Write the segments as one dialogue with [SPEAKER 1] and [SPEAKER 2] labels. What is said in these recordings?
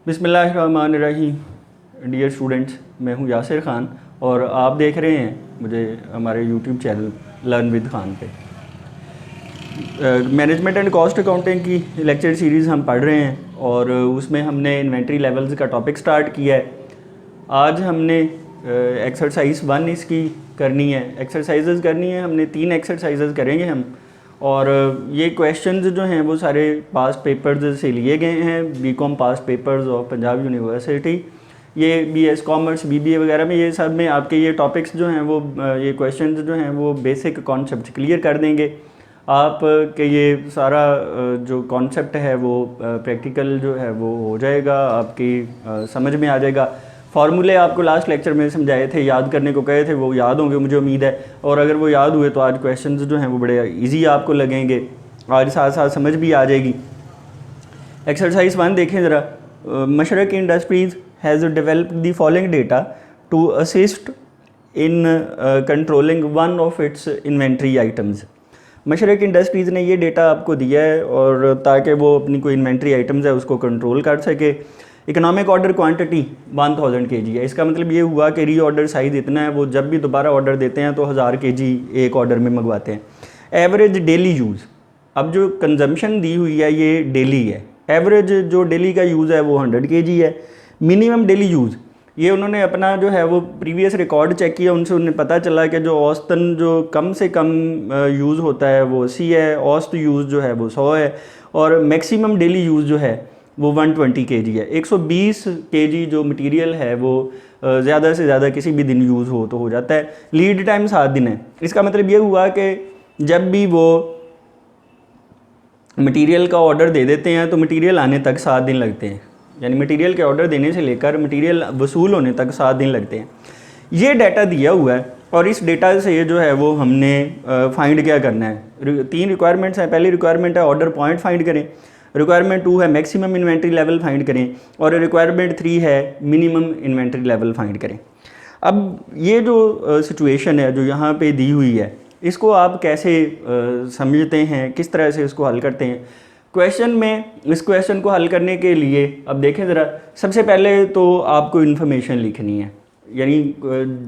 [SPEAKER 1] बिस्मिल्लाहिर्रहमानिर्रहीम। Dear students, मैं हूं यासिर ख़ान और आप देख रहे हैं मुझे हमारे YouTube channel learn with Khan पे। मैनेजमेंट एंड कॉस्ट अकाउंटिंग की लेक्चर सीरीज़ हम पढ़ रहे हैं और उसमें हमने इन्वेंट्री लेवल्स का टॉपिक स्टार्ट किया है। आज हमने एक्सरसाइज 1 इसकी करनी है, एक्सरसाइजेज़ करनी है। हमने 3 एक्सरसाइजेज़ करेंगे हम, और ये क्वेश्चंस जो हैं वो सारे पास पेपर्स से लिए गए हैं, B Com pass papers of Punjab university. ये बीएस कॉमर्स बीबीए वगैरह में ये सब में आपके ये टॉपिक्स जो हैं वो ये क्वेश्चंस जो हैं वो बेसिक कॉन्सेप्ट क्लियर कर देंगे आप के। ये सारा जो कॉन्सेप्ट है वो प्रैक्टिकल जो है वो हो जाएगा, आपकी समझ में आ जाएगा। फार्मूले आपको लास्ट लेक्चर में समझाए थे, याद करने को कहे थे, वो याद होंगे मुझे उम्मीद है। और अगर वो याद हुए तो आज क्वेश्चंस जो हैं वो बड़े इजी आपको लगेंगे, आज साथ साथ समझ भी आ जाएगी। एक्सरसाइज 1 देखें ज़रा। Mashriq industries has developed the following data to assist in controlling one of its inventory items. Mashriq industries ने ये डेटा आपको दिया है और ताकि वो अपनी कोई इन्वेंट्री आइटम्स है उसको कंट्रोल कर सके। इकोनॉमिक ऑर्डर क्वांटिटी 1000 kg है। इसका मतलब ये हुआ कि री ऑर्डर साइज़ इतना है, वो जब भी दोबारा ऑर्डर देते हैं तो 1000 kg एक ऑर्डर में मंगवाते हैं। एवरेज डेली यूज़, अब जो कंजम्पशन दी हुई है ये डेली है। एवरेज जो डेली का यूज़ है वो 100 kg है। मिनिमम डेली यूज़, ये उन्होंने अपना जो है वो प्रीवियस रिकॉर्ड चेक किया, उनसे उन्हें पता चला कि जो औसतन जो कम से कम यूज़ होता है वो 80 है, औसत यूज़ जो है वो 100 है, और मैक्सिमम डेली यूज़ जो है वो 120 kg है। 120 kg जो मटेरियल है वो ज़्यादा से ज़्यादा किसी भी दिन यूज़ हो तो हो जाता है। लीड टाइम 7 दिन है। इसका मतलब ये हुआ कि जब भी वो मटेरियल का ऑर्डर दे देते हैं तो मटेरियल आने तक 7 दिन लगते हैं, यानी मटेरियल के ऑर्डर देने से लेकर मटेरियल वसूल होने तक 7 दिन लगते हैं। ये डाटा दिया हुआ है और इस डेटा से जो है वो हमने फाइंड क्या करना है। 3 रिक्वायरमेंट्स हैं। पहली रिक्वायरमेंट है ऑर्डर पॉइंट फाइंड करें, रिक्वायरमेंट 2 है मैक्सिमम इन्वेंट्री लेवल फाइंड करें, और रिक्वायरमेंट 3 है मिनिमम इन्वेंट्री लेवल फाइंड करें। अब ये जो सिचुएशन है जो यहाँ पे दी हुई है, इसको आप कैसे समझते हैं, किस तरह से इसको हल करते हैं क्वेश्चन में। इस क्वेश्चन को हल करने के लिए अब देखें ज़रा, सबसे पहले तो आपको इन्फॉर्मेशन लिखनी है। यानी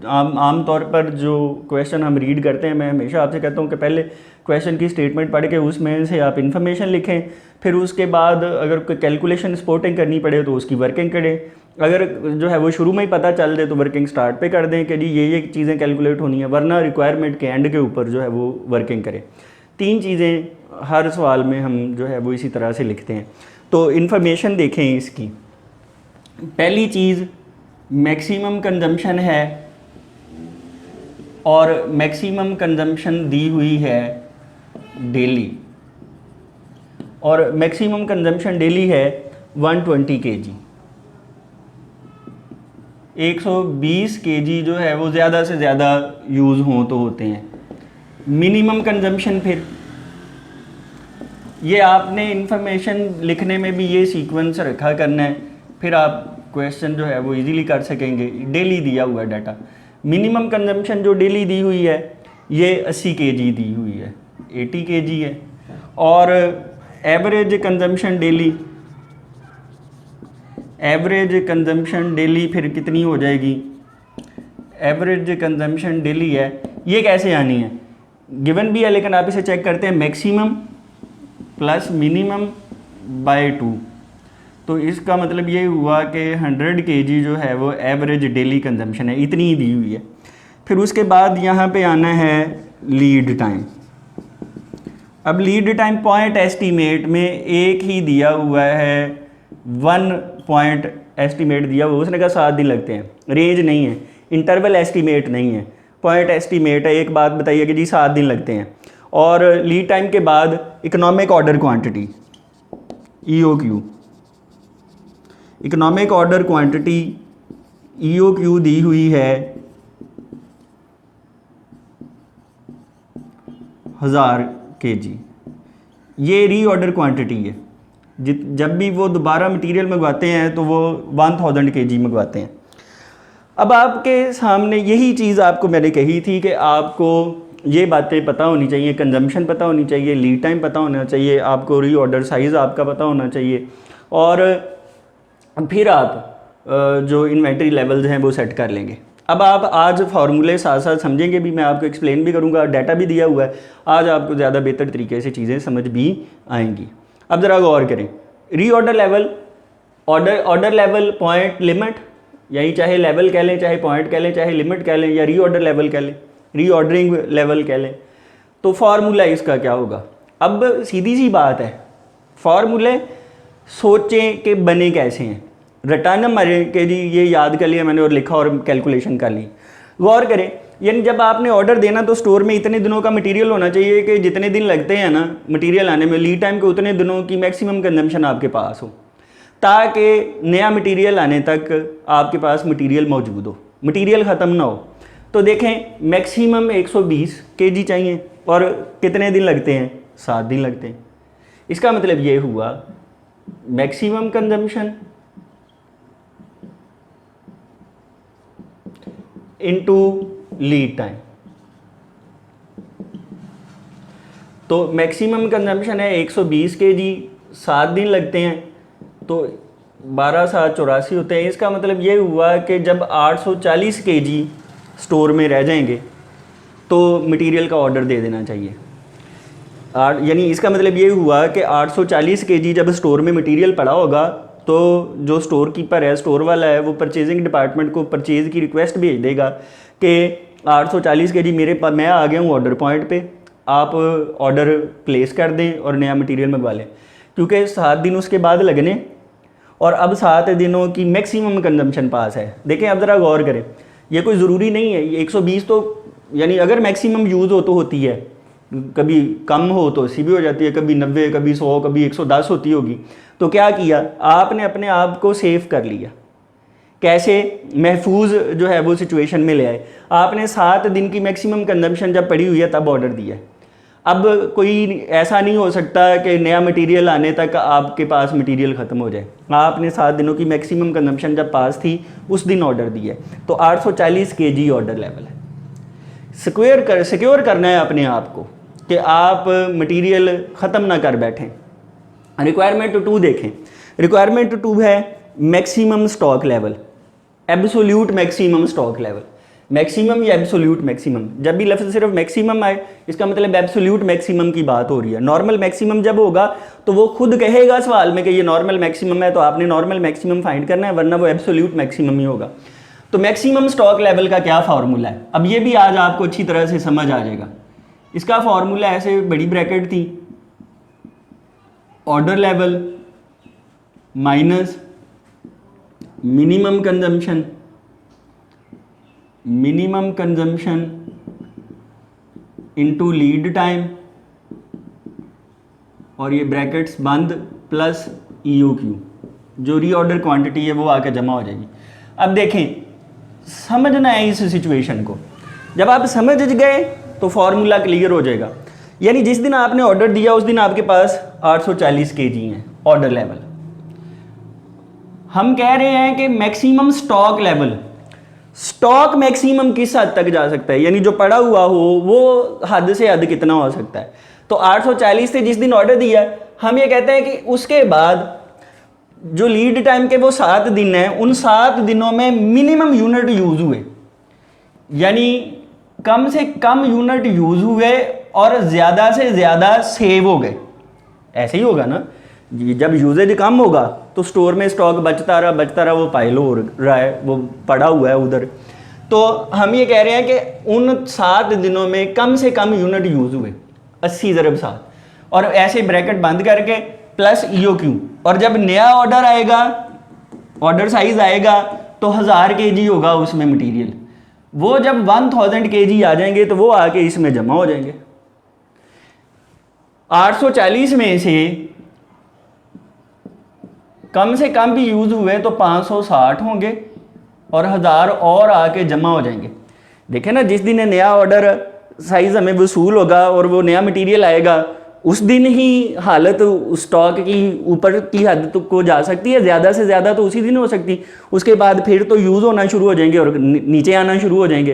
[SPEAKER 1] आम तौर पर जो क्वेश्चन हम रीड करते हैं, मैं हमेशा आपसे कहता हूँ कि पहले क्वेश्चन की स्टेटमेंट पढ़ के उसमें से आप इन्फॉर्मेशन लिखें, फिर उसके बाद अगर कोई कैलकुलेशन स्पोर्टिंग करनी पड़े तो उसकी वर्किंग करें। अगर जो है वो शुरू में ही पता चल दे तो वर्किंग स्टार्ट पे कर दें कि जी ये चीज़ें कैलकुलेट होनी है, वरना रिक्वायरमेंट के एंड के ऊपर जो है वो वर्किंग करें। 3 चीज़ें हर सवाल में हम जो है वो इसी तरह से लिखते हैं। तो इन्फॉर्मेशन देखें इसकी। पहली चीज़ मैक्सिमम कंजम्पशन है, और मैक्सिमम कंजम्पशन दी हुई है डेली, और मैक्सिमम कंजम्पशन डेली है 120 kg। 120 kg जो है वो ज़्यादा से ज़्यादा यूज़ हो तो होते हैं। मिनिमम कंजम्पशन, फिर ये आपने इन्फॉर्मेशन लिखने में भी ये सीक्वेंस रखा करना है, फिर आप क्वेश्चन जो है वो इजीली कर सकेंगे। डेली दिया हुआ है डाटा। मिनिमम कंजम्पशन जो डेली दी हुई है ये 80 kg दी हुई है, 80 kg है। और average consumption daily, average consumption daily फिर कितनी हो जाएगी। एवरेज कंजम्पशन डेली है, ये कैसे आनी है, गिवन भी है लेकिन आप इसे चेक करते हैं। मैक्सिमम प्लस मिनिमम बाय 2, तो इसका मतलब ये हुआ कि 100 kg जो है वो एवरेज डेली कंजम्पशन है, इतनी ही दी हुई है। फिर उसके बाद यहाँ पे आना है लीड टाइम। अब लीड टाइम पॉइंट एस्टीमेट में एक ही दिया हुआ है, 1 पॉइंट एस्टीमेट दिया हुआ, उसने कहा 7 दिन लगते हैं। रेंज नहीं है, इंटरवल एस्टीमेट नहीं है, पॉइंट एस्टीमेट है। एक बात बताइए कि जी 7 दिन लगते हैं। और लीड टाइम के बाद economic order quantity EOQ, economic order quantity EOQ दी हुई है 1000 kg। ये री ऑर्डर क्वांटिटी है। जब भी वो दोबारा मटेरियल मंगवाते हैं तो वो 1000 kg मंगवाते हैं। अब आपके सामने यही चीज़ आपको मैंने कही थी कि आपको ये बातें पता होनी चाहिए, कंजम्पशन पता होनी चाहिए, लीड टाइम पता होना चाहिए, आपको री ऑर्डर साइज़ आपका पता होना चाहिए, और फिर आप जो इन्वेंट्री लेवल्स हैं वो सेट कर लेंगे। अब आप आज फार्मूले साथ साथ समझेंगे भी, मैं आपको एक्सप्लेन भी करूँगा, डाटा भी दिया हुआ है, आज आपको ज़्यादा बेहतर तरीके से चीज़ें समझ भी आएंगी। अब ज़रा गौर करें, reorder level, order level, point, limit, यानी चाहे लेवल कह लें, चाहे पॉइंट कह लें, चाहे लिमिट कह लें, या रीऑर्डर लेवल कह लें, रीऑर्डरिंग लेवल कह लें, तो फार्मूला इसका क्या होगा। अब सीधी सी बात है, फार्मूले सोचें कि बने कैसे हैं, रटाना मरे के जी ये याद कर लिया मैंने और लिखा और कैलकुलेशन कर ली। गौर करें, यानी जब आपने ऑर्डर देना तो स्टोर में इतने दिनों का मटेरियल होना चाहिए कि जितने दिन लगते हैं ना मटेरियल आने में, लीड टाइम के उतने दिनों की मैक्सिमम कंजम्पशन आपके पास हो, ताकि नया मटेरियल आने तक आपके पास मटेरियल मौजूद हो, मटेरियल ख़त्म ना हो। तो देखें, मैक्सिमम 120 kg चाहिए और कितने दिन लगते हैं, 7 दिन लगते हैं। इसका मतलब ये हुआ maximum consumption into lead time. तो मैक्सिमम कंजम्पशन है 120 kg, 7 दिन लगते हैं, तो 12 7 84 होते हैं। इसका मतलब ये हुआ कि जब 840 kg स्टोर में रह जाएंगे तो मटेरियल का ऑर्डर दे देना चाहिए। यानी इसका मतलब ये हुआ कि 840 kg जब स्टोर में मटेरियल पड़ा होगा तो जो स्टोर कीपर है, स्टोर वाला है, वो परचेजिंग डिपार्टमेंट को परचेज़ की रिक्वेस्ट भेज देगा कि 840 kg मैं आ गया हूँ ऑर्डर पॉइंट पे, आप ऑर्डर प्लेस कर दें और नया मटेरियल मंगवा लें, क्योंकि 7 दिन उसके बाद लगने और अब 7 दिनों की मैक्सिमम कंजम्पशन पास है। देखें, अब ज़रा गौर करें, ये कोई ज़रूरी नहीं है, 120 तो यानी अगर मैक्सिमम यूज़ हो तो होती है, कभी कम हो तो 80 भी हो जाती है, कभी 90, कभी 100, कभी 110 होती होगी। तो क्या किया आपने, अपने आप को सेव कर लिया, कैसे महफूज जो है वो सिचुएशन में ले आए। आपने 7 दिन की मैक्सिमम कंजम्पशन जब पड़ी हुई है तब ऑर्डर दिया। अब कोई ऐसा नहीं हो सकता कि नया मटेरियल आने तक आपके पास मटेरियल ख़त्म हो जाए। आपने 7 दिनों की मैक्सिमम कंजम्पशन जब पास थी उस दिन ऑर्डर दिया, तो 840 kg ऑर्डर लेवल है। सिक्योर करना है अपने आप को कि आप मटेरियल ख़त्म ना कर बैठें। रिक्वायरमेंट 2 देखें, रिक्वायरमेंट 2 है maximum stock level, absolute maximum stock level. Maximum या एब्सोल्यूट मैक्सिमम, जब भी लफ्ज़ सिर्फ मैक्सिमम आए इसका मतलब एब्सोल्यूट मैक्सिमम की बात हो रही है। नॉर्मल मैक्सिमम जब होगा तो वो खुद कहेगा सवाल में कि ये नॉर्मल मैक्सिमम है, तो आपने नॉर्मल मैक्सिमम फाइंड करना है, वरना वो एब्सोल्यूट मैक्सिमम ही होगा। तो मैक्सिमम स्टॉक लेवल का क्या फार्मूला है, अब ये भी आज आपको अच्छी तरह से समझ आ जाएगा। इसका फार्मूला ऐसे बड़ी ब्रैकेट थी, order level minus minimum consumption into lead time, और ये ब्रैकेट्स बंद प्लस EOQ, जो रीऑर्डर क्वांटिटी है वो आके जमा हो जाएगी। अब देखें, समझना है इस सिचुएशन को, जब आप समझ गए तो फॉर्मूला क्लियर हो जाएगा। यानी जिस दिन आपने ऑर्डर दिया उस दिन आपके पास 840 kg है ऑर्डर लेवल। हम कह रहे हैं कि maximum stock level, stock maximum किस हद तक जा सकता है, यानी जो पड़ा हुआ हो वो हद से हद कितना हो सकता है। तो 840 से जिस दिन ऑर्डर दिया, हम ये कहते हैं कि उसके बाद जो लीड टाइम के वो 7 दिन हैं, उन 7 दिनों में मिनिमम यूनिट यूज़ हुए, यानी कम से कम यूनिट यूज़ हुए और ज़्यादा से ज़्यादा सेव हो गए। ऐसे ही होगा ना, जब यूजेज कम होगा तो स्टोर में स्टॉक बचता रहा, वो पाइल हो रहा है, वो पड़ा हुआ है उधर। तो हम ये कह रहे हैं कि उन 7 दिनों में कम से कम यूनिट यूज़ हुए 80 × 7, और ऐसे ब्रैकेट बंद करके प्लस EOQ। और जब नया ऑर्डर आएगा, ऑर्डर साइज आएगा तो 1000 kg होगा उसमें मटेरियल, वो जब 1000 kg आ जाएंगे तो वो आके इसमें जमा हो जाएंगे। 840 में से कम भी यूज़ हुए तो 560 होंगे और 1000 और आके जमा हो जाएंगे। देखें ना, जिस दिन नया ऑर्डर साइज़ हमें वसूल होगा और वो नया मटेरियल आएगा, उस दिन ही हालत स्टॉक की ऊपर की हद तक को जा सकती है, ज़्यादा से ज़्यादा तो उसी दिन हो सकती, उसके बाद फिर तो यूज़ होना शुरू हो जाएंगे और नीचे आना शुरू हो जाएंगे।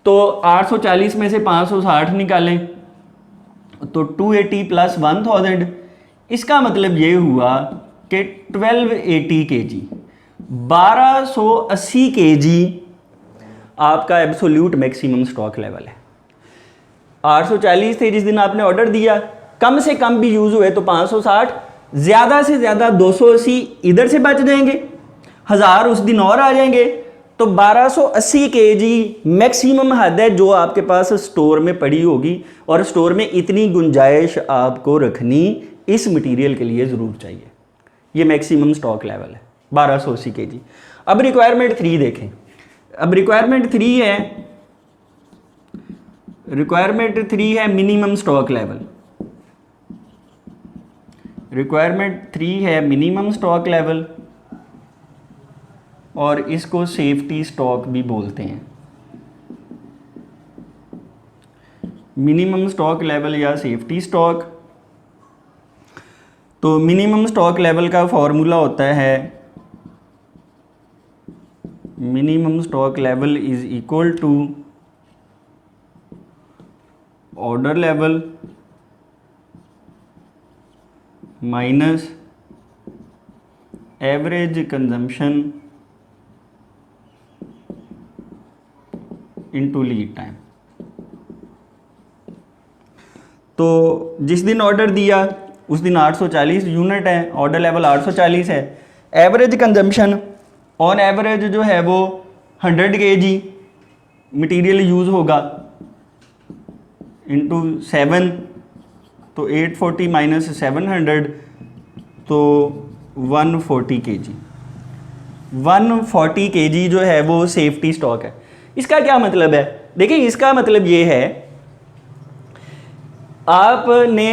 [SPEAKER 1] तो 840 में से 560 निकालें तो 280 + 1000, इसका मतलब ये हुआ कि 1280 kg। 1280 kg आपका एब्सोल्यूट मैक्सिमम स्टॉक लेवल है। 840 थे जिस दिन आपने ऑर्डर दिया, कम से कम भी यूज हुए तो 560, ज्यादा से ज्यादा 280 इधर से बच जाएंगे, 1000 उस दिन और आ जाएंगे, तो 1280 kg मैक्सिमम हद है जो आपके पास स्टोर में पड़ी होगी, और स्टोर में इतनी गुंजाइश आपको रखनी इस मटेरियल के लिए जरूर चाहिए। ये मैक्सिमम स्टॉक लेवल है 1280 kg। अब रिक्वायरमेंट 3 देखें। अब रिक्वायरमेंट 3 है मिनिमम स्टॉक लेवल। रिक्वायरमेंट 3 है मिनिमम स्टॉक लेवल, और इसको सेफ्टी स्टॉक भी बोलते हैं। मिनिमम स्टॉक लेवल या सेफ्टी स्टॉक। तो मिनिमम स्टॉक लेवल का फॉर्मूला होता है minimum stock level is equal to order level minus average consumption into lead time. तो जिस दिन ऑर्डर दिया उस दिन 840 यूनिट है, ऑर्डर लेवल 840 है। एवरेज कंजम्पशन ऑन एवरेज जो है वो 100 kg मटेरियल यूज़ होगा इंटू 7, तो 840 माइनस 700 तो 140 kg। 140 kg जो है वो सेफ्टी स्टॉक है। इसका क्या मतलब है? देखिए, इसका मतलब ये है आपने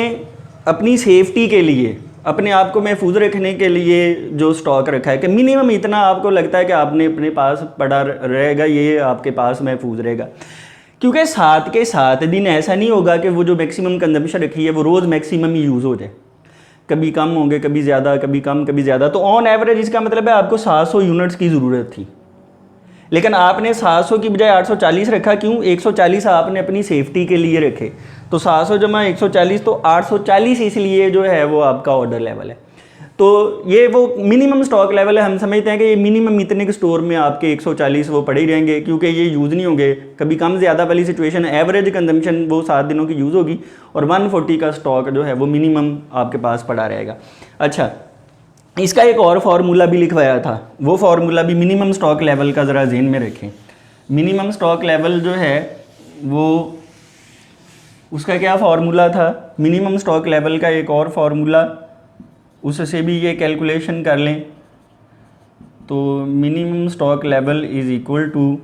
[SPEAKER 1] अपनी सेफ्टी के लिए, अपने आप को महफूज रखने के लिए जो स्टॉक रखा है कि मिनिमम इतना आपको लगता है कि आपने अपने पास पड़ा रहेगा, ये आपके पास महफूज रहेगा। क्योंकि 7 के 7 दिन ऐसा नहीं होगा कि वो जो मैक्सिमम कंजम्पशन रखी है वो रोज़ मैक्सिमम ही यूज़ हो जाए, कभी कम होंगे, कभी ज़्यादा, कभी कम, कभी ज़्यादा। तो ऑन एवरेज इसका मतलब है आपको 700 यूनिट्स की ज़रूरत थी, लेकिन आपने 700 की बजाय 840 रखा। क्यों? 140 आपने अपनी सेफ्टी के लिए रखे, तो 700 जमा 140 तो 840 इसलिए जो है वो आपका ऑर्डर लेवल है। तो ये वो मिनिमम स्टॉक लेवल है। हम समझते हैं कि ये मिनिमम इतने के स्टोर में आपके 140 वो पड़े ही रहेंगे, क्योंकि ये यूज़ नहीं होंगे, कभी कम ज़्यादा वाली सिचुएशन। एवरेज कंजम्पशन वो 7 दिनों की यूज़ होगी, और 140 का स्टॉक जो है वो मिनिमम आपके पास पड़ा रहेगा। अच्छा, इसका एक और फार्मूला भी लिखवाया था, वो फार्मूला भी मिनिमम स्टॉक लेवल का ज़रा ज़हन में रखें। मिनिमम स्टॉक लेवल जो है वो, उसका क्या फार्मूला था? मिनिमम स्टॉक लेवल का एक और फार्मूला, उससे भी ये कैलकुलेशन कर लें। तो minimum stock level is equal to,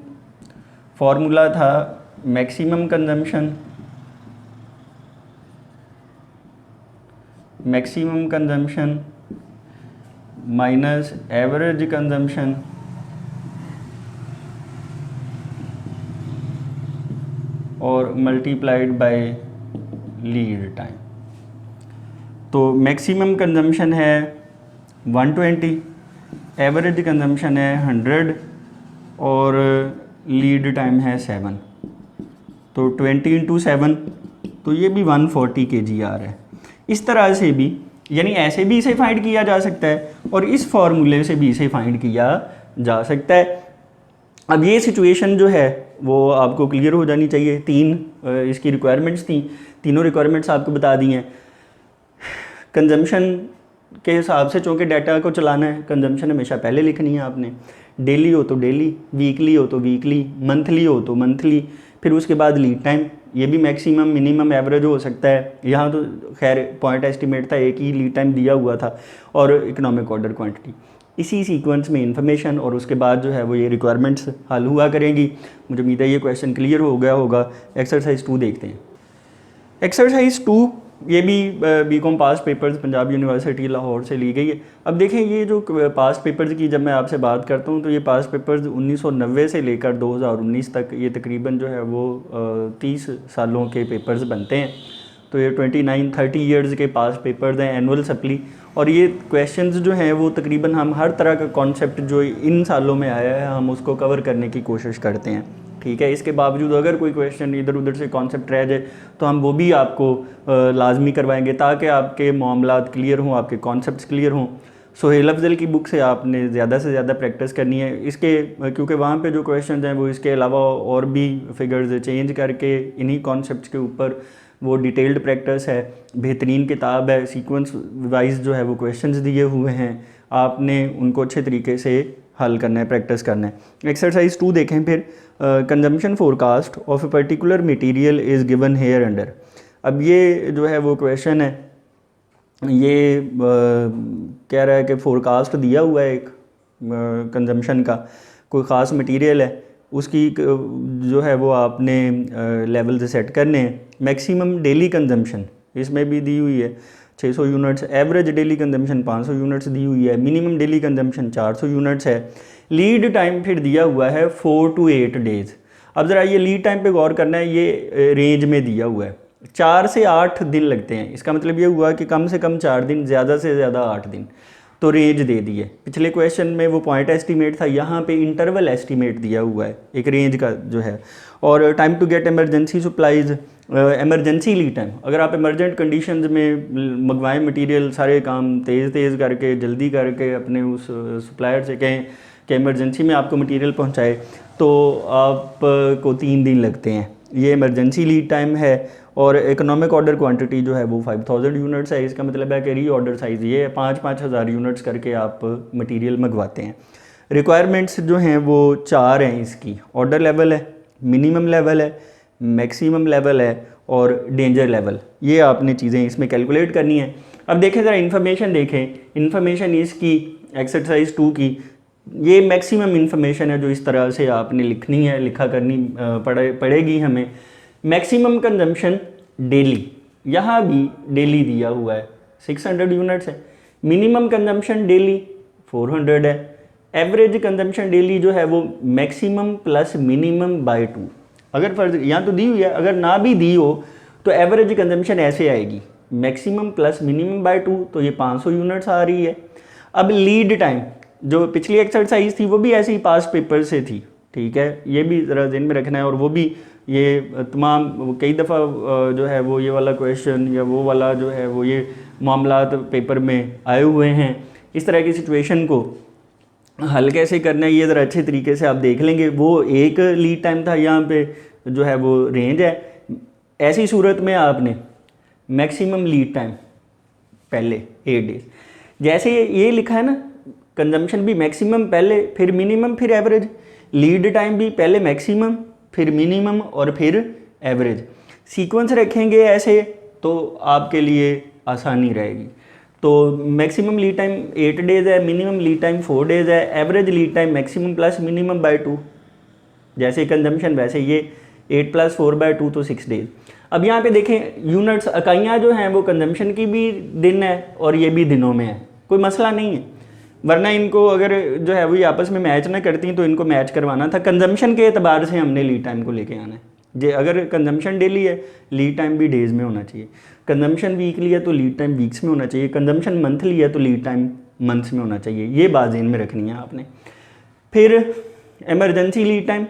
[SPEAKER 1] formula था maximum consumption minus average consumption और मल्टीप्लाइड बाय लीड टाइम। तो मैक्सिमम कंजम्पशन है 120, एवरेज कंजम्पशन है 100 और लीड टाइम है 7, तो 20 × 7, तो ये भी 140 kg आ रहा है। इस तरह से भी, यानी ऐसे भी इसे फाइंड किया जा सकता है और इस फार्मूले से भी इसे फाइंड किया जा सकता है। अब ये सिचुएशन जो है वो आपको क्लियर हो जानी चाहिए। 3 इसकी रिक्वायरमेंट्स थी, तीनों रिक्वायरमेंट्स आपको बता दी हैं। कंजम्पशन के हिसाब से चूँकि डाटा को चलाना है, कंजम्पशन हमेशा पहले लिखनी है आपने। डेली हो तो डेली, वीकली हो तो वीकली, मंथली हो तो मंथली, फिर उसके बाद लीड टाइम। ये भी मैक्सिमम मिनिमम एवरेज हो सकता है। यहाँ तो खैर पॉइंट एस्टिमेट था, एक ही लीड टाइम दिया हुआ था, और इकोनॉमिक ऑर्डर क्वांटिटी। इसी सीक्वेंस में इन्फॉर्मेशन, और उसके बाद जो है वो ये रिक्वायरमेंट्स हल हुआ करेंगी। मुझे उम्मीद है ये क्वेश्चन क्लियर हो गया होगा। एक्सरसाइज 2 देखते हैं। एक्सरसाइज 2 ये भी B Com past papers Punjab university Lahore से ली गई है। अब देखें, ये जो पास्ट पेपर्स की जब मैं आपसे बात करता हूँ तो ये पास्ट पेपर्स 1990 से लेकर 2019 तक, ये तकरीबन जो है वो 30 सालों के पेपर्स बनते हैं। तो ये 29-30 ईयर्स के पास्ट पेपर्स हैं, एनुअल सप्ली। और ये क्वेश्चंस जो हैं वो तकरीबन हम हर तरह का कॉन्सेप्ट जो इन सालों में आया है हम उसको कवर करने की कोशिश करते हैं। ठीक है, इसके बावजूद अगर कोई क्वेश्चन इधर उधर से कॉन्सेप्ट रह जाए तो हम वो भी आपको लाजमी करवाएंगे, ताकि आपके मामलात क्लियर हों, आपके कॉन्सेप्ट्स क्लियर हों। सोहेल अफजल की बुक से आपने ज़्यादा से ज़्यादा प्रैक्टिस करनी है इसके, क्योंकि वहाँ पे जो क्वेश्चन हैं वो इसके अलावा और भी फिगर्स चेंज करके इन्हीं कॉन्सेप्ट्स के ऊपर वो डिटेल्ड प्रैक्टिस है। बेहतरीन किताब है, सीक्वेंस वाइज जो है वो क्वेश्चंस दिए हुए हैं, आपने उनको अच्छे तरीके से हल करना है, प्रैक्टिस करना है। एक्सरसाइज 2 देखें फिर, consumption forecast of a particular material is given here under. अब ये जो है वो क्वेश्चन है, ये कह रहा है कि फोरकास्ट दिया हुआ है एक कंजम्पशन का, कोई ख़ास मटेरियल है, उसकी जो है वो आपने लेवल से सेट करने हैं। मैक्सिमम डेली कंजम्पशन इसमें भी दी हुई है 600 units, average daily consumption 500 units दी हुई है, मिनिमम डेली कंजम्पशन 400 यूनिट्स है। लीड टाइम फिर दिया हुआ है 4 to 8 डेज़। अब ज़रा ये लीड टाइम पे गौर करना है, ये रेंज में दिया हुआ है, 4 से 8 दिन लगते हैं। इसका मतलब ये हुआ कि कम से कम 4 दिन, ज़्यादा से ज़्यादा 8 दिन। तो रेंज दे दी है। पिछले क्वेश्चन में वो पॉइंट एस्टीमेट था, यहाँ पे इंटरवल एस्टीमेट दिया हुआ है एक रेंज का जो है। और time to get emergency supplies, emergency lead time, अगर आप इमरजेंट कंडीशंस में मंगवाएं मटेरियल, सारे काम तेज़ करके जल्दी करके अपने उस सप्लायर से कहें कि इमरजेंसी में आपको मटेरियल पहुँचाए, तो आपको 3 दिन लगते हैं। ये इमरजेंसी लीड टाइम है। और इकोनॉमिक ऑर्डर क्वांटिटी जो है वो 5000 यूनिट्स है। इसका मतलब है कि री ऑर्डर साइज़ ये है, 5-5 हज़ार यूनिट्स करके आप मटेरियल मंगवाते हैं। रिक्वायरमेंट्स जो हैं वो 4 हैं इसकी, ऑर्डर लेवल है, मिनिमम लेवल है, मैक्सिमम लेवल है और डेंजर लेवल। ये आपने चीज़ें इसमें कैलकुलेट करनी है। अब देखें ज़रा इन्फॉर्मेशन देखें, इन्फॉर्मेशन इसकी एक्सरसाइज 2 की, ये मैक्सिमम इन्फॉर्मेशन है जो इस तरह से आपने लिखनी है, लिखा करनी पड़ेगी हमें। मैक्सिमम कंजम्पशन डेली, यहाँ भी डेली दिया हुआ है 600 यूनिट्स है। मिनिमम कंजम्पशन डेली 400 है। एवरेज कंजम्पशन डेली जो है वो मैक्सिमम प्लस मिनिमम बाय 2। अगर फर्ज यहाँ तो दी हुई है, अगर ना भी दी हो तो एवरेज कंजम्पशन ऐसे आएगी, मैक्सिमम प्लस मिनिमम बाय 2, तो ये 500 यूनिट्स आ रही है। अब लीड टाइम, जो पिछली एक्सरसाइज थी वो भी ऐसे ही पास पेपर से थी, ठीक है, ये भी ज़रा ध्यान में रखना है। और वो भी ये तमाम कई दफ़ा जो है वो ये वाला क्वेश्चन या वो वाला जो है वो ये मामलात पेपर में आए हुए हैं। इस तरह की सिचुएशन को हल कैसे करना है ये ज़रा अच्छे तरीके से आप देख लेंगे। वो एक लीड टाइम था, यहाँ पे जो है वो रेंज है। ऐसी सूरत में आपने मैक्सिमम लीड टाइम पहले 8 डेज, जैसे ये लिखा है ना, कंजम्पशन भी मैक्सिमम पहले फिर मिनिमम फिर एवरेज, लीड टाइम भी पहले मैक्सिमम फिर मिनिमम और फिर एवरेज। सीक्वेंस रखेंगे ऐसे तो आपके लिए आसानी रहेगी। तो मैक्सिमम लीड टाइम 8 डेज़ है, मिनिमम लीड टाइम 4 डेज़ है, average lead time maximum plus minimum by 2, जैसे कंजम्पशन वैसे ये 8 + 4 / 2 तो 6 डेज़। अब यहाँ पे देखें यूनिट्स, इकाइयाँ जो हैं वो कंजम्पशन की भी दिन है और ये भी दिनों में है, कोई मसला नहीं है। वरना इनको अगर जो है वो ये आपस में मैच ना करती तो इनको मैच करवाना था। कंजम्पशन के एतबार से हमने लीड टाइम को लेके आना है। जे अगर कंजम्पशन डेली है, लीड टाइम भी डेज़ में होना चाहिए। कंजम्पशन वीकली है तो लीड टाइम वीक्स में होना चाहिए। कंजम्पशन मंथली है तो लीड टाइम मंथ्स में होना चाहिए। ये बात ज़हन में रखनी है आपने। फिर emergency lead time,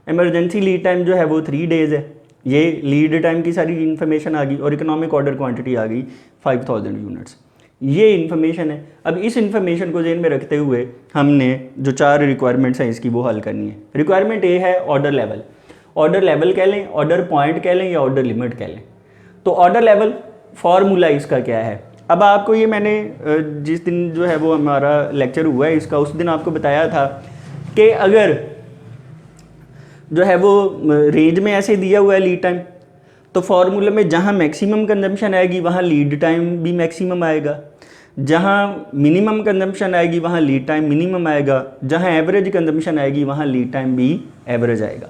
[SPEAKER 1] emergency lead time जो है वो 3 डेज़ है। ये लीड टाइम की सारी इन्फॉर्मेशन आ गई और इकोनॉमिक ऑर्डर क्वांटिटी आ गई 5000 यूनिट्स। ये इन्फॉर्मेशन है। अब इस इन्फॉर्मेशन को ज़हन में रखते हुए हमने जो 4 रिक्वायरमेंट्स हैं इसकी वो हल करनी है। रिक्वायरमेंट ए है ऑर्डर लेवल। ऑर्डर लेवल कह लें, ऑर्डर पॉइंट कह लें या ऑर्डर लिमिट कह लें। तो ऑर्डर लेवल फार्मूला इसका क्या है। अब आपको ये मैंने जिस दिन जो है वो हमारा लेक्चर हुआ है इसका, उस दिन आपको बताया था कि अगर जो है वो रेंज में ऐसे दिया हुआ है लीड टाइम, तो फार्मूला में जहाँ मैक्सिमम कंजम्पशन आएगी वहाँ लीड टाइम भी मैक्सिमम आएगा, जहाँ मिनिमम कंजम्पशन आएगी वहाँ लीड टाइम मिनिमम आएगा, जहाँ एवरेज कंजम्पशन आएगी वहाँ लीड टाइम भी एवरेज आएगा।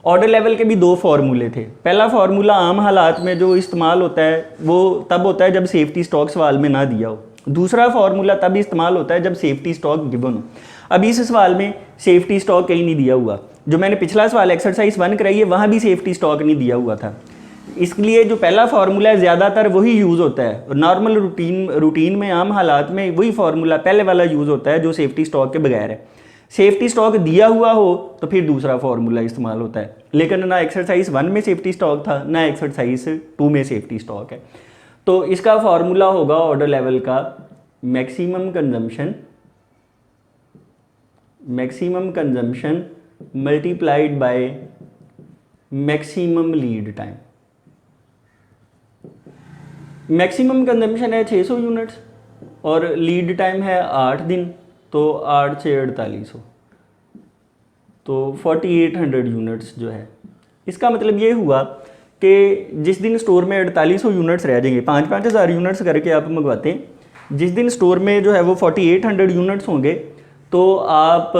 [SPEAKER 1] ऑर्डर लेवल के भी 2 फार्मूले थे। पहला फार्मूला आम हालात में जो इस्तेमाल होता है वो तब होता है जब सेफ्टी स्टॉक सवाल में ना दिया हो। दूसरा फार्मूला तब इस्तेमाल होता है जब सेफ्टी स्टॉक गिवन हो। अब इस सवाल में सेफ्टी स्टॉक कहीं नहीं दिया हुआ। जो मैंने पिछला सवाल एक्सरसाइज 1 कराई है वहाँ भी सेफ्टी स्टॉक नहीं दिया हुआ था। इसलिए जो पहला फार्मूला है ज़्यादातर वही यूज़ होता है। नॉर्मल रूटीन में आम हालात में वही फार्मूला पहले वाला यूज़ होता है जो सेफ्टी स्टॉक के बगैर है। सेफ्टी स्टॉक दिया हुआ हो तो फिर दूसरा फार्मूला इस्तेमाल होता है। लेकिन ना एक्सरसाइज 1 में सेफ्टी स्टॉक था ना एक्सरसाइज 2 में सेफ्टी स्टॉक है। तो इसका फार्मूला होगा ऑर्डर लेवल का maximum consumption multiplied by maximum lead time. Maximum consumption है 600 यूनिट्स और लीड टाइम है 8 दिन, तो 8 से 4800, तो 4800 यूनिट्स जो है। इसका मतलब ये हुआ कि जिस दिन स्टोर में 4800 यूनिट्स रह जाएंगे, 5-5 हज़ार यूनिट्स करके आप मंगवाते हैं, जिस दिन स्टोर में जो है वो 4800 यूनिट्स होंगे तो आप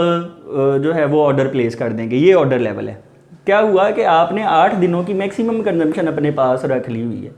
[SPEAKER 1] जो है वो ऑर्डर प्लेस कर देंगे। ये ऑर्डर लेवल है। क्या हुआ कि आपने 8 दिनों की मैक्सिमम कंजम्पशन अपने पास रख ली हुई है,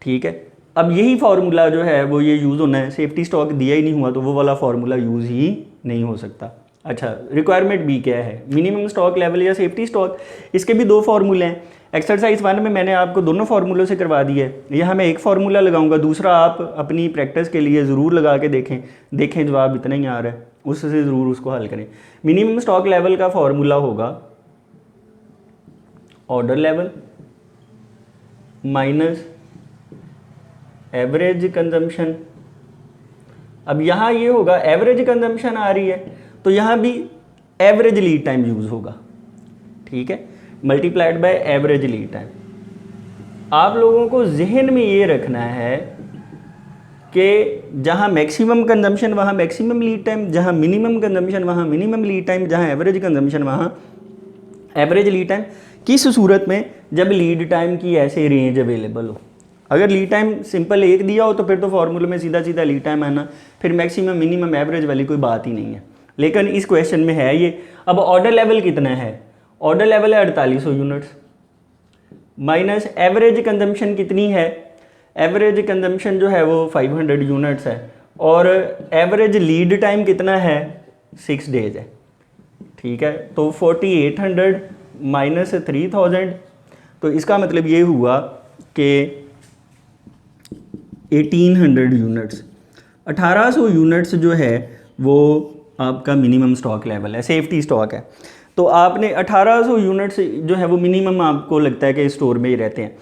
[SPEAKER 1] ठीक है। अब यही फार्मूला जो है वो ये यूज़ होना है। सेफ्टी स्टॉक दिया ही नहीं हुआ तो वो वाला फार्मूला यूज़ ही नहीं हो सकता। अच्छा, रिक्वायरमेंट बी क्या है, मिनिमम स्टॉक लेवल या सेफ्टी स्टॉक। इसके भी 2 फार्मूले हैं। एक्सरसाइज 1 में मैंने आपको दोनों फार्मूलों से करवा दिया है। यहाँ मैं एक फार्मूला लगाऊंगा, दूसरा आप अपनी प्रैक्टिस के लिए ज़रूर लगा के देखें जवाब इतना ही आ रहा है, उससे ज़रूर उसको हल करें। मिनिमम स्टॉक लेवल का फार्मूला होगा order level minus average consumption. अब यहाँ ये होगा एवरेज कंजम्पशन आ रही है तो यहाँ भी एवरेज लीड टाइम यूज़ होगा, ठीक है, multiplied by average lead time. आप लोगों को जहन में ये रखना है कि जहाँ मैक्सिमम कंजम्पशन वहाँ मैक्सिमम लीड टाइम, जहाँ मिनिमम कंजम्पशन वहाँ मिनिमम लीड टाइम, जहाँ एवरेज कंजम्पशन वहाँ एवरेज लीड टाइम। किस सूरत में, जब लीड टाइम की ऐसे रेंज अवेलेबल हो। अगर लीड टाइम सिंपल 1 दिया हो तो फिर तो फार्मूले में सीधा सीधा लीड टाइम आना, फिर मैक्सिमम मिनिमम एवरेज वाली कोई बात ही नहीं है। लेकिन इस क्वेश्चन में है ये। अब ऑर्डर लेवल कितना है, ऑर्डर लेवल है 4800 यूनिट्स माइनस एवरेज कंजम्पशन कितनी है, एवरेज कंजम्पशन जो है वो 500 यूनिट्स है और एवरेज लीड टाइम कितना है 6 डेज है, ठीक है। तो 4800 माइनस 3000, तो इसका मतलब ये हुआ कि 1800 यूनिट्स, 1800 यूनिट्स जो है वो आपका मिनिमम स्टॉक लेवल है, सेफ्टी स्टॉक है। तो आपने 1800 यूनिट्स जो है वो मिनिमम आपको लगता है कि स्टोर में ही रहते हैं,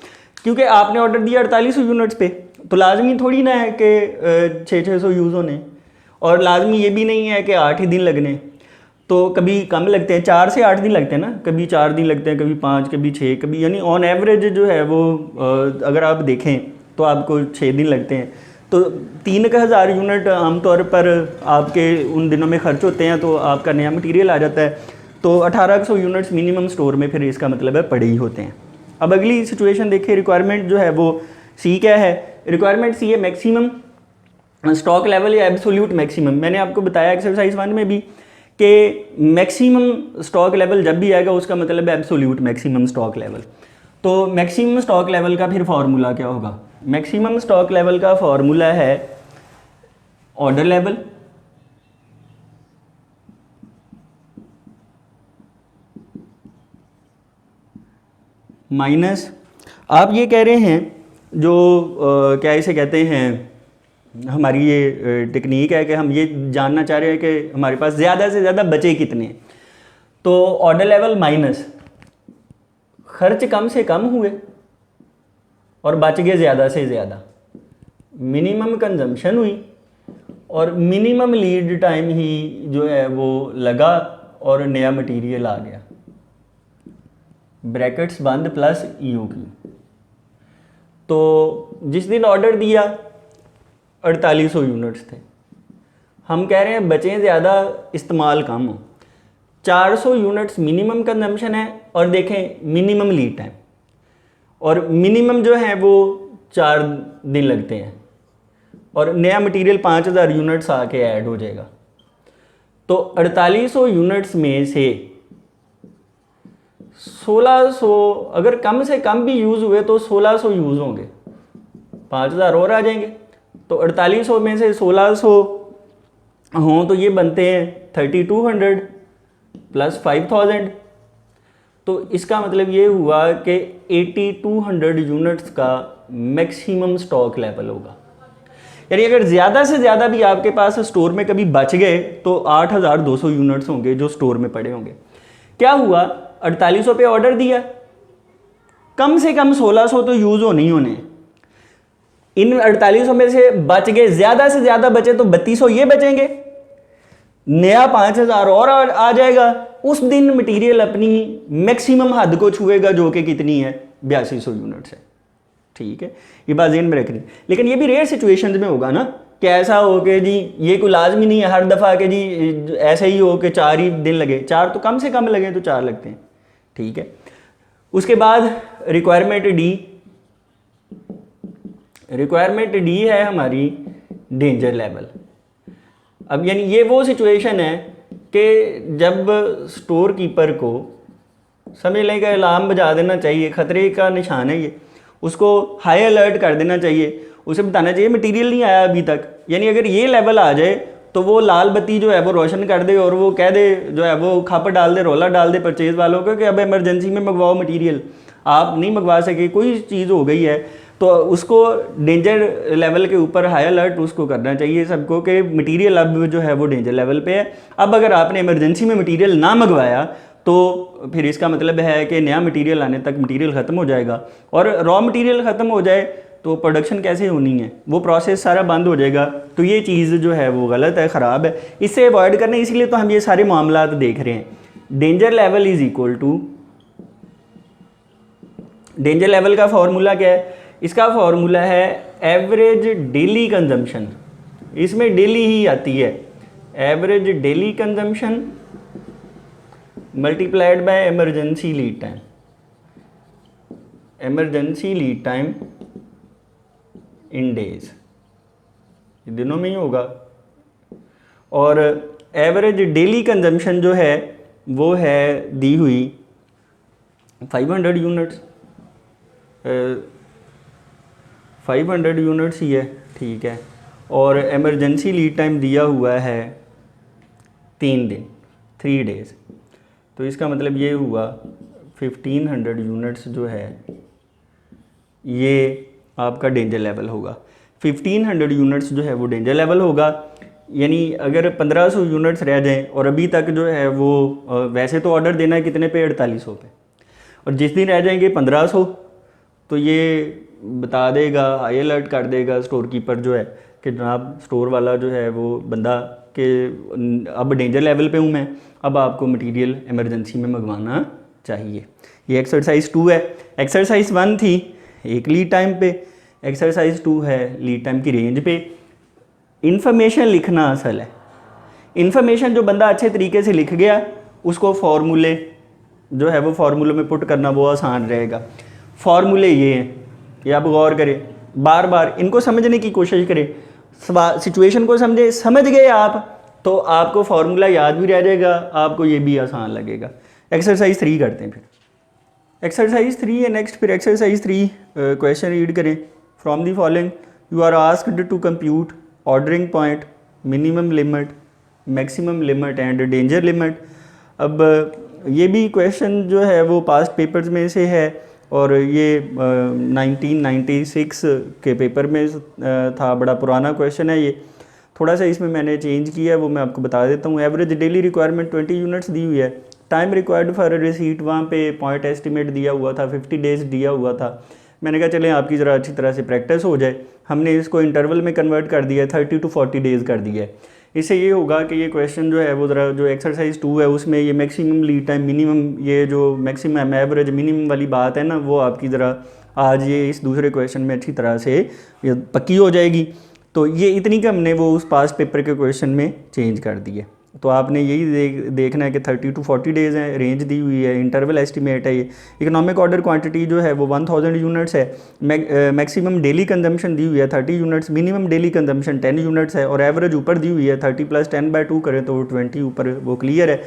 [SPEAKER 1] क्योंकि आपने ऑर्डर दिया 4800 यूनिट्स पे, तो लाजमी थोड़ी ना है कि 600 यूज़ होने, और लाजमी ये भी नहीं है कि 8 ही दिन लगने। तो कभी कम लगते हैं, 4 से 8 दिन लगते हैं ना, कभी 4 दिन लगते हैं, कभी 5, कभी 6, कभी, यानी ऑन एवरेज जो है वो अगर आप देखें तो आपको 6 दिन लगते हैं। तो 3000 यूनिट आमतौर पर आपके उन दिनों में खर्च होते हैं, तो आपका नया मटेरियल आ जाता है, तो 1800 यूनिट्स मिनिमम स्टोर में फिर इसका मतलब है पड़े ही होते हैं। अब अगली सिचुएशन देखिए, रिक्वायरमेंट जो है वो सी क्या है, रिक्वायरमेंट सी है मैक्सिमम स्टॉक लेवल या एब्सोल्यूट मैक्सिमम। मैंने आपको बताया एक्सरसाइज 1 में भी कि मैक्सिमम स्टॉक लेवल जब भी आएगा उसका मतलब है एब्सोल्यूट मैक्सिमम स्टॉक लेवल। तो मैक्सिमम स्टॉक लेवल का फिर फार्मूला क्या होगा, मैक्सिमम स्टॉक लेवल का फार्मूला है ऑर्डर लेवल माइनस, आप ये कह रहे हैं जो क्या इसे कहते हैं, हमारी ये टेक्निक है कि हम ये जानना चाह रहे हैं कि हमारे पास ज़्यादा से ज़्यादा बचे कितने। तो ऑर्डर लेवल माइनस खर्च कम से कम हुए और बच गए ज़्यादा से ज़्यादा, मिनिमम कंजम्पशन हुई और मिनिमम लीड टाइम ही जो है वो लगा और नया मटेरियल आ गया, ब्रैकेट्स बंद प्लस EOQ। तो जिस दिन ऑर्डर दिया 4800 यूनिट्स थे, हम कह रहे हैं बचें ज़्यादा इस्तेमाल कम हो, 400 यूनिट्स मिनिमम कंजम्पशन है और देखें मिनिमम लीड टाइम, और मिनिमम जो है वो 4 दिन लगते हैं और नया मटेरियल 5000 यूनिट्स आके ऐड हो जाएगा। तो 4800 यूनिट्स में से 1600 अगर कम से कम भी यूज़ हुए तो 1600 यूज़ होंगे, 5000 और आ जाएंगे। तो 4800 में से 1600 हों तो ये बनते हैं 3200 प्लस 5000। तो इसका मतलब ये हुआ कि 8200 यूनिट्स का मैक्सिमम स्टॉक लेवल होगा। यानी अगर ज़्यादा से ज़्यादा भी आपके पास स्टोर में कभी बच गए तो 8200 यूनिट्स होंगे जो स्टोर में पड़े होंगे। क्या हुआ, 4800 पे ऑर्डर दिया, कम से कम 1600 तो यूज़ होने ही होने, इन 4800 में से बच गए, ज़्यादा से ज़्यादा बचे तो 3200 ये बचेंगे, नया 5000 और आ जाएगा। उस दिन मटेरियल अपनी मैक्सिमम हद को छुएगा जो कि कितनी है, 8200 यूनिट्स है। ठीक है, ये बात ज़हन में रखनी। लेकिन ये भी रेयर सिचुएशंस में होगा ना कि ऐसा हो कि जी ये कोई लाजमी नहीं है हर दफ़ा कि जी ऐसा ही हो कि 4 ही दिन लगे, 4 तो कम से कम लगे तो 4 लगते हैं। ठीक है, उसके बाद रिक्वायरमेंट डी है हमारी डेंजर लेवल। अब यानी ये वो सिचुएशन है कि जब स्टोर कीपर को समझ लें कि अलार्म बजा देना चाहिए, ख़तरे का निशान है ये, उसको हाई अलर्ट कर देना चाहिए, उसे बताना चाहिए मटेरियल नहीं आया अभी तक। यानी अगर ये लेवल आ जाए तो वो लाल बत्ती जो है वो रोशन कर दे और वो कह दे जो है वो खप डाल दे, रोला डाल दे परचेज वालों को कि अब इमरजेंसी में मंगवाओ मटेरियल, आप नहीं मंगवा सके, कोई चीज़ हो गई है, तो उसको डेंजर लेवल के ऊपर हाई अलर्ट उसको करना चाहिए सबको कि मटेरियल अब जो है वो डेंजर लेवल पे है। अब अगर आपने इमरजेंसी में मटेरियल ना मंगवाया तो फिर इसका मतलब है कि नया मटेरियल आने तक मटेरियल ख़त्म हो जाएगा, और रॉ मटेरियल ख़त्म हो जाए तो प्रोडक्शन कैसे होनी है, वो प्रोसेस सारा बंद हो जाएगा। तो ये चीज़ जो है वो गलत है, ख़राब है, इससे अवॉइड करना, इसीलिए तो हम ये सारे मामला देख रहे हैं। Danger level is equal to, danger level का फॉर्मूला क्या है, इसका फॉर्मूला है एवरेज डेली कंजम्पशन, इसमें डेली ही आती है, average daily consumption multiplied by emergency lead time, emergency lead time in days, दिनों में ही होगा। और एवरेज डेली कंजम्पशन जो है वो है दी हुई 500 यूनिट्स, 500 यूनिट्स ही है। ठीक है, और इमरजेंसी लीड टाइम दिया हुआ है 3 दिन, 3 डेज़। तो इसका मतलब ये हुआ 1500 यूनिट्स जो है ये आपका डेंजर लेवल होगा। 1500 यूनिट्स जो है वो डेंजर लेवल होगा। यानी अगर 1500 यूनिट्स रह जाएं और अभी तक जो है वो वैसे तो ऑर्डर देना है कितने पे, 4800 पे, और जिस दिन रह जाएंगे 1500 तो ये बता देगा, हाई अलर्ट कर देगा स्टोर कीपर जो है कि जनाब स्टोर वाला जो है वो बंदा कि अब डेंजर लेवल पे हूँ मैं, अब आपको मटेरियल इमरजेंसी में मंगवाना चाहिए। ये एक्सरसाइज 2 है। एक्सरसाइज 1 थी एक लीड टाइम पे, एक्सरसाइज 2 है लीड टाइम की रेंज पे। इन्फॉर्मेशन लिखना असल है, इन्फॉर्मेशन जो बंदा अच्छे तरीके से लिख गया उसको फार्मूले जो है वो फार्मूले में पुट करना वो आसान रहेगा। फार्मूले ये हैं, ये आप गौर करें, बार बार इनको समझने की कोशिश करें, सिचुएशन को समझ गए आप तो आपको फार्मूला याद भी रह जाएगा, आपको ये भी आसान लगेगा। एक्सरसाइज 3 करते हैं फिर। एक्सरसाइज 3 है नेक्स्ट। फिर एक्सरसाइज 3 क्वेश्चन रीड करें। From the following you are asked to compute ordering point, minimum limit, maximum limit and danger limit. अब ये भी क्वेश्चन जो है वो पास्ट पेपर्स में से है और ये 1996 के पेपर में था, बड़ा पुराना क्वेश्चन है ये। थोड़ा सा इसमें मैंने चेंज किया है वो मैं आपको बता देता हूँ। एवरेज डेली रिक्वायरमेंट 20 यूनिट्स दी हुई है। टाइम रिक्वायर्ड फॉर रिसीट वहाँ पे पॉइंट एस्टिमेट दिया हुआ था, 50 डेज़ दिया हुआ था। मैंने कहा चलें आपकी ज़रा अच्छी तरह से प्रैक्टिस हो जाए, हमने इसको इंटरवल में कन्वर्ट कर दिया है, 30 to 40 डेज़ कर दिया है। इससे ये होगा कि ये क्वेश्चन जो है वो ज़रा जो एक्सरसाइज 2 है उसमें ये मैक्सिमम लीड टाइम, मिनिमम, ये जो मैक्सिमम एवरेज मिनिमम वाली बात है ना वो आपकी ज़रा आज ये इस दूसरे क्वेश्चन में अच्छी तरह से ये पक्की हो जाएगी। तो ये इतनी कम हमने वो उस पास पेपर के क्वेश्चन में चेंज कर दिए। तो आपने यही देखना है कि 30 to 40 डेज़ है, रेंज दी हुई है, इंटरवल एस्टिमेट है। ये इकोनॉमिक ऑर्डर क्वांटिटी जो है वो 1000 यूनिट्स है। मैक्सिमम डेली कंजम्पशन दी हुई है 30 units, minimum daily consumption 10 units है और एवरेज ऊपर दी हुई है 30 + 10/2 करें तो 20 ऊपर वो क्लियर है।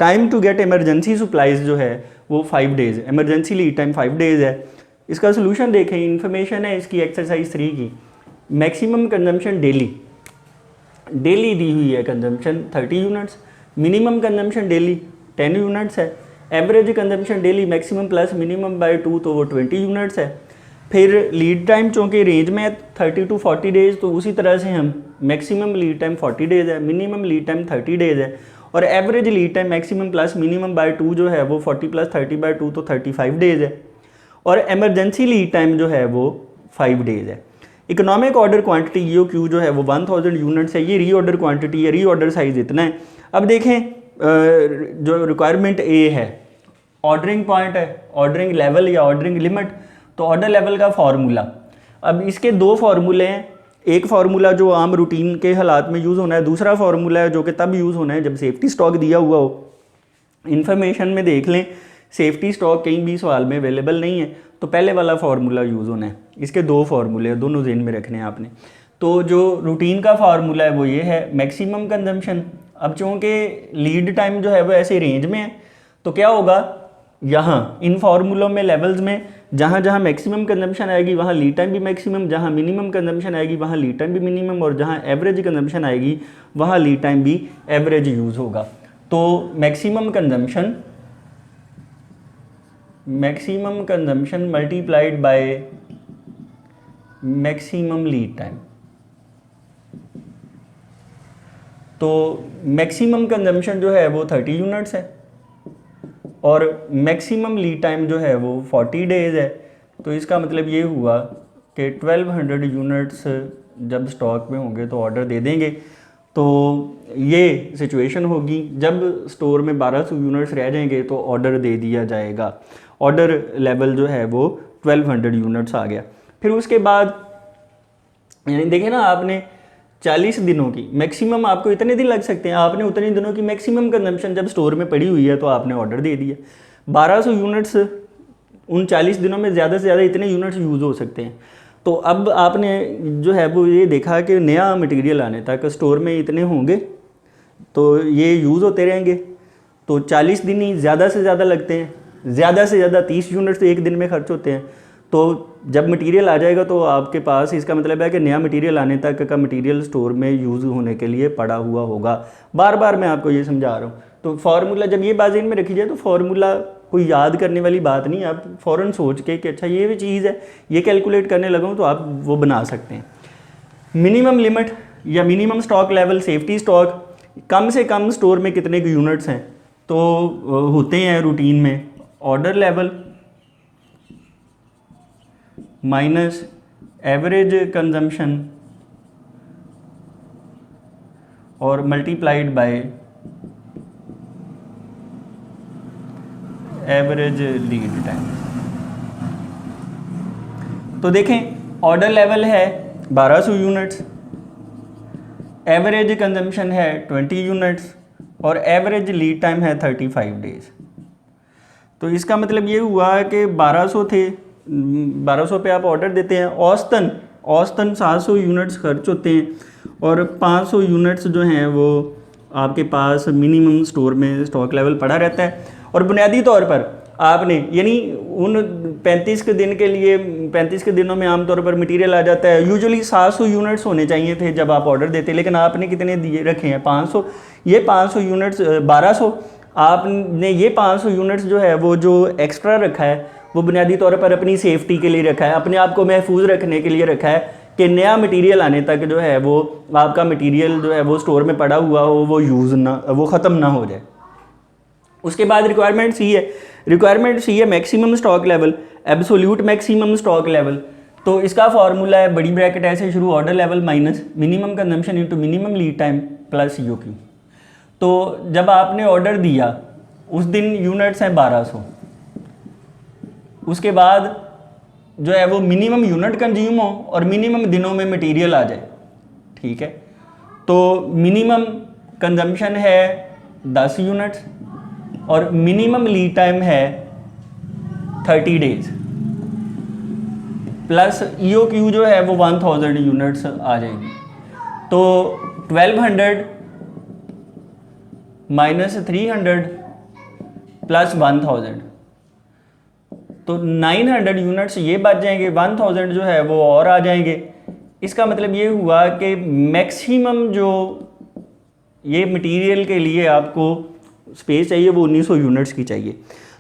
[SPEAKER 1] Time to get emergency supplies जो है वो 5 days, emergency lead time 5 days है। इसका सोल्यूशन देखें, इन्फॉर्मेशन है इसकी एक्सरसाइज 3 की। मैक्सिमम कंजम्पशन डेली दी हुई है consumption 30 units, minimum consumption daily 10 units है, average consumption daily maximum plus minimum by 2 तो वो 20 यूनिट्स है। फिर लीड टाइम चूँकि रेंज में 30 to 40 डेज़ तो उसी तरह से हम मैक्सिमम लीड टाइम 40 डेज़ है, मिनिमम लीड टाइम 30 डेज़ है और average lead time maximum plus minimum by 2 जो है वो 40 + 30/2 तो 35 डेज़ है और एमरजेंसी लीड टाइम जो है वो 5 डेज़ है। इकोनॉमिक ऑर्डर क्वांटिटी EOQ जो है वो 1000 यूनिट्स है, ये री ऑर्डर क्वांटिटी है, री ऑर्डर साइज़ इतना है। अब देखें जो रिक्वायरमेंट ए है, ऑर्डरिंग पॉइंट है, ऑर्डरिंग लेवल या ऑर्डरिंग लिमिट, तो ऑर्डर लेवल का फार्मूला, अब इसके दो फार्मूले हैं, एक फार्मूला जो आम रूटीन के हालात में यूज़ होना है, दूसरा फार्मूला है जो कि तब यूज़ होना है जब सेफ्टी स्टॉक दिया हुआ हो। इन्फॉर्मेशन में देख लें सेफ्टी स्टॉक कहीं भी सवाल में अवेलेबल नहीं है, तो पहले वाला फार्मूला यूज़ होना है। इसके दो फार्मूले हैं, दोनों ज़हन में रखने हैं आपने। तो जो रूटीन का फार्मूला है वो ये है मैक्सिमम कंजम्पशन। अब चूँकि लीड टाइम जो है वो ऐसे रेंज में है, तो क्या होगा, यहाँ इन फार्मूलों में लेवल्स में जहाँ जहाँ मैक्सिमम कंजम्पशन आएगी वहाँ लीड टाइम भी मैक्सिमम, जहाँ मिनिमम कंजम्पशन आएगी वहाँ लीड टाइम भी मिनिमम, और जहाँ एवरेज कंजम्पशन आएगी वहाँ लीड टाइम भी एवरेज यूज़ होगा। तो maximum consumption multiplied by maximum lead time. तो मैक्सिमम कंजम्पशन जो है वो 30 यूनिट्स है और मैक्सिमम लीड टाइम जो है वो 40 डेज़ है। तो इसका मतलब ये हुआ कि 1200 यूनिट्स जब स्टॉक में होंगे तो ऑर्डर दे देंगे। तो ये सिचुएशन होगी जब स्टोर में 1200 यूनिट्स रह जाएंगे तो ऑर्डर दे दिया जाएगा। ऑर्डर लेवल जो है वो 1200 यूनिट्स आ गया। फिर उसके बाद यानी देखें ना, आपने 40 दिनों की मैक्सिमम, आपको इतने दिन लग सकते हैं, आपने उतने दिनों की मैक्सिमम कंजम्पशन जब स्टोर में पड़ी हुई है तो आपने ऑर्डर दे दिया। 1200 यूनिट्स उन 40 दिनों में ज़्यादा से ज़्यादा इतने यूनिट्स यूज़ हो सकते हैं। तो अब आपने जो है वो ये देखा कि नया मटेरियल आने तक स्टोर में इतने होंगे तो ये यूज़ होते रहेंगे। तो 40 दिन ही ज़्यादा से ज़्यादा लगते हैं, ज़्यादा से ज़्यादा 30 यूनिट्स एक दिन में खर्च होते हैं। तो जब मटेरियल आ जाएगा तो आपके पास, इसका मतलब है कि नया मटेरियल आने तक का मटेरियल स्टोर में यूज़ होने के लिए पड़ा हुआ होगा। बार बार मैं आपको ये समझा रहा हूँ। तो फार्मूला जब ये बात इन में रखी जाए तो फार्मूला कोई याद करने वाली बात नहीं, आप फ़ौरन सोच के कि अच्छा ये भी चीज़ है, ये कैलकुलेट करने लगूँ तो आप वो बना सकते हैं। मिनिमम लिमिट या minimum stock level, safety stock, कम से कम स्टोर में कितने के यूनिट्स हैं तो होते हैं रूटीन में order level minus average consumption और multiplied by average lead time. तो देखें ऑर्डर लेवल है 1200 यूनिट्स, एवरेज कंजम्पशन है 20 यूनिट्स और एवरेज लीड टाइम है 35 डेज़। तो इसका मतलब ये हुआ कि 1200 थे, 1200 पे आप ऑर्डर देते हैं, औसतन 700 यूनिट्स खर्च होते हैं और 500 यूनिट्स जो हैं वो आपके पास मिनिमम स्टोर में स्टॉक लेवल पड़ा रहता है। और बुनियादी तौर पर आपने यानी उन 35 के दिन के लिए 35 के दिनों में आमतौर पर मटेरियल आ जाता है, यूजुअली 700 यूनिट्स होने चाहिए थे जब आप ऑर्डर देते, लेकिन आपने कितने दिए रखे हैं 500। ये 500 यूनिट्स 1200, आपने ये 500 यूनिट्स जो है वो जो एक्स्ट्रा रखा है वो बुनियादी तौर पर अपनी सेफ्टी के लिए रखा है, अपने आप को महफूज रखने के लिए रखा है कि नया मटेरियल आने तक जो है वो आपका मटेरियल जो है वो स्टोर में पड़ा हुआ हो, वो यूज़ ना, वो ख़त्म ना हो जाए। उसके बाद रिक्वायरमेंट सी है maximum stock level, absolute maximum stock level. तो इसका फार्मूला है बड़ी ब्रैकेट ऐसे शुरू, order level minus minimum consumption into minimum lead time plus EOQ। तो जब आपने ऑर्डर दिया उस दिन यूनिट्स हैं 1200, उसके बाद जो है वो मिनिमम यूनिट कंज्यूम हो और मिनिमम दिनों में मटेरियल आ जाए, ठीक है। तो मिनिमम कंजम्पशन है 10 यूनिट्स और मिनिमम लीड टाइम है 30 डेज प्लस EOQ जो है वो 1000 यूनिट्स आ जाएगी। तो 1200 माइनस 300 प्लस 1000, तो 900 यूनिट्स ये बच जाएंगे, 1000 जो है वो और आ जाएंगे। इसका मतलब ये हुआ कि मैक्सिमम जो ये मटेरियल के लिए आपको स्पेस चाहिए वो 1900 यूनिट्स की चाहिए।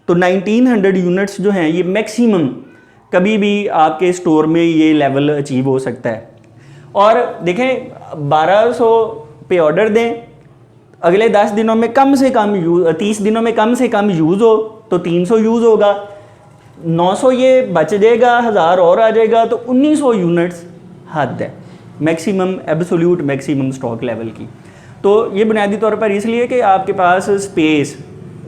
[SPEAKER 1] तो 1900 यूनिट्स जो हैं ये मैक्सिमम कभी भी आपके स्टोर में ये लेवल अचीव हो सकता है। और देखें 1200 पे ऑर्डर दें, अगले 10 दिनों में कम से कम 30 दिनों में कम से कम यूज़ हो तो 300 यूज़ होगा, 900 ये बच जाएगा, 1000 और आ जाएगा, तो 1900 यूनिट्स हद है maximum, absolute maximum stock level की। तो ये बुनियादी तौर पर इसलिए कि आपके पास स्पेस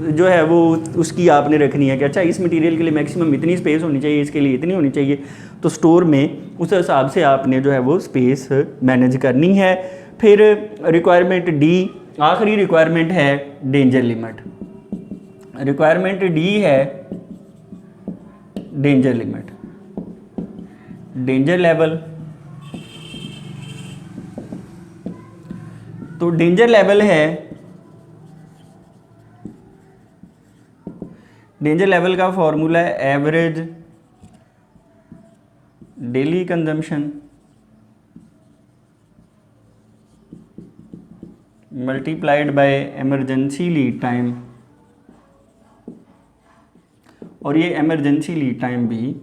[SPEAKER 1] जो है वो उसकी आपने रखनी है कि अच्छा इस मटेरियल के लिए मैक्सिमम इतनी स्पेस होनी चाहिए, इसके लिए इतनी होनी चाहिए। तो स्टोर में उस हिसाब से आपने जो है वो स्पेस मैनेज करनी है। फिर रिक्वायरमेंट डी, आखिरी रिक्वायरमेंट है डेंजर लिमिट। रिक्वायरमेंट डी है डेंजर लिमिट, डेंजर लेवल। तो डेंजर लेवल है, डेंजर लेवल का फॉर्मूला है average daily consumption multiplied by emergency lead time. और ये इमरजेंसी लीड टाइम भी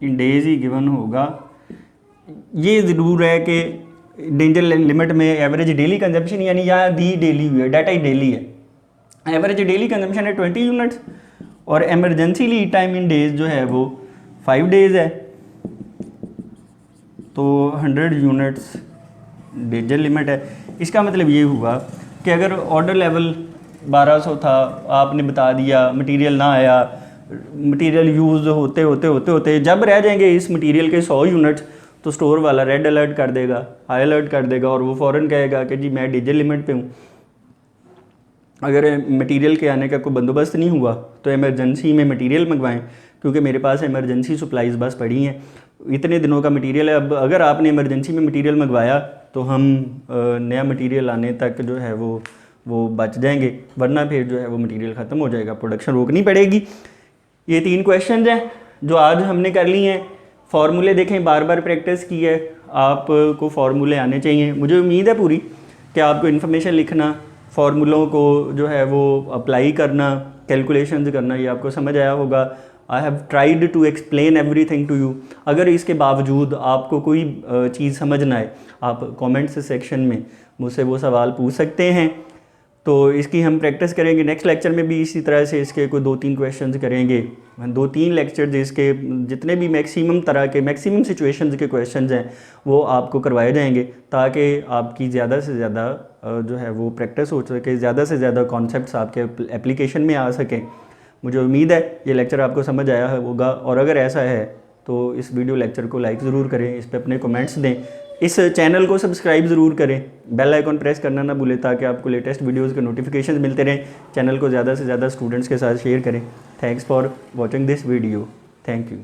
[SPEAKER 1] इन डेज ही गिवन होगा। ये ज़रूर है कि डेंजर लिमिट में एवरेज डेली कंजम्पशन यानी यहाँ दी डेली हुई है, डाटा ही डेली है। एवरेज डेली कंजम्पशन है 20 यूनिट्स और emergency lead time in days जो है वो 5 डेज़ है। तो 100 यूनिट्स डेंजर लिमिट है। इसका मतलब ये हुआ कि अगर ऑर्डर लेवल 1200 था, आपने बता दिया, मटेरियल ना आया, मटेरियल यूज़ होते जब रह जाएंगे इस मटेरियल के 100 यूनिट्स, तो स्टोर वाला रेड अलर्ट कर देगा, हाई अलर्ट कर देगा और वो फ़ौरन कहेगा कि जी मैं डेंजर लिमिट पे हूँ। अगर मटेरियल के आने का कोई बंदोबस्त नहीं हुआ तो इमरजेंसी में मटेरियल मंगवाएं, क्योंकि मेरे पास इमरजेंसी सप्लाईज़ बस पड़ी हैं, इतने दिनों का मटेरियल है। अब अगर आपने इमरजेंसी में मटेरियल मंगवाया तो हम नया मटेरियल आने तक जो है वो बच जाएंगे, वरना फिर जो है वो मटेरियल ख़त्म हो जाएगा, प्रोडक्शन रोकनी पड़ेगी। ये 3 क्वेश्चन हैं जो आज हमने कर लिए हैं। फार्मूले देखें, बार बार प्रैक्टिस की है, आपको फार्मूले आने चाहिए। मुझे उम्मीद है पूरी कि आपको इन्फॉर्मेशन लिखना, फार्मूलों को जो है वो अप्लाई करना, कैलकुलेशंस करना, ये आपको समझ आया होगा। I have tried to explain everything to you. अगर इसके बावजूद आपको कोई चीज़ समझ ना आए, आप कमेंट्स सेक्शन में मुझसे वो सवाल पूछ सकते हैं। तो इसकी हम प्रैक्टिस करेंगे। नेक्स्ट लेक्चर में भी इसी तरह से इसके कोई 2-3 क्वेश्चंस करेंगे। 2-3 लेक्चर्स इसके जितने भी मैक्सिमम तरह के मैक्सिमम सिचुएशंस के क्वेश्चंस हैं वो आपको करवाए जाएंगे, ताकि आपकी ज़्यादा से ज़्यादा जो है वो प्रैक्टिस हो सके, ज़्यादा से ज़्यादा कॉन्सेप्ट्स आपके एप्लीकेशन में आ सकें। मुझे उम्मीद है ये लेक्चर आपको समझ आया होगा, और अगर ऐसा है तो इस वीडियो लेक्चर को लाइक ज़रूर करें, इस पर अपने कमेंट्स दें, इस चैनल को सब्सक्राइब ज़रूर करें, बेल आइकॉन प्रेस करना ना भूलें ताकि आपको लेटेस्ट वीडियोज़ के नोटिफिकेशन मिलते रहें। चैनल को ज़्यादा से ज़्यादा स्टूडेंट्स के साथ शेयर करें। Thanks for watching this video. Thank you.